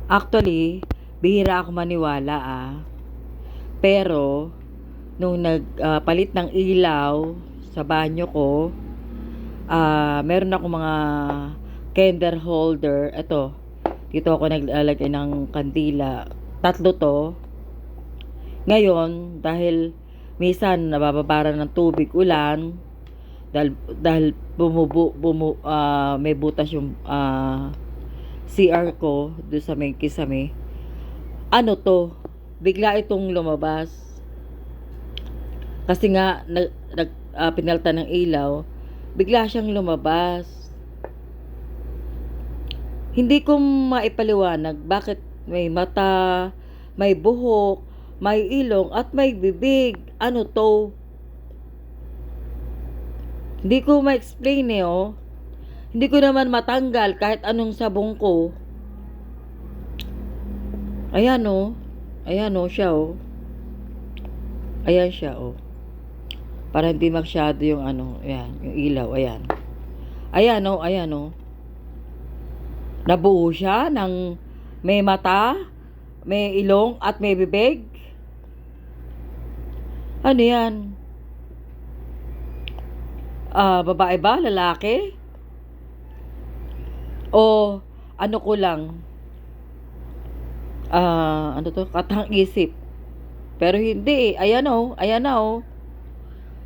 Actually, bihira ako maniwala Pero, nung nagpalit ng ilaw sa banyo ko, meron ako mga candle holder. Ito, dito ako naglalagay ng kandila. Tatlo to. Ngayon, dahil minsan nabababaran ng tubig ulan, dahil may butas yung CR ko doon sa may kisame. Ano to? Bigla itong lumabas. Kasi nga pinalta ng ilaw, bigla siyang lumabas. Hindi ko maipaliwanag bakit may mata, may buhok, may ilong at may bibig. Ano to? Hindi ko ma-explain Hindi ko naman matanggal kahit anong sabong ko. Ayan Ayan siya Ayan siya Para hindi masyado yung ayan, yung ilaw, ayan. Ayan Nabuo siya ng may mata, may ilong at may bibig. Ano yan? Babae ba? Lalaki? O ano ko lang? Ano to? Katang isip. Pero hindi Ayan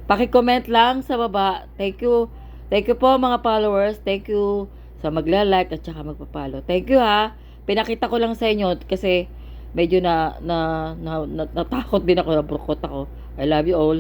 Paki-comment lang sa baba. Thank you. Thank you po mga followers. Thank you sa magla-like at saka magpa-follow. Thank you Pinakita ko lang sa inyo kasi medyo natakot din ako, naburkot ako. I love you all.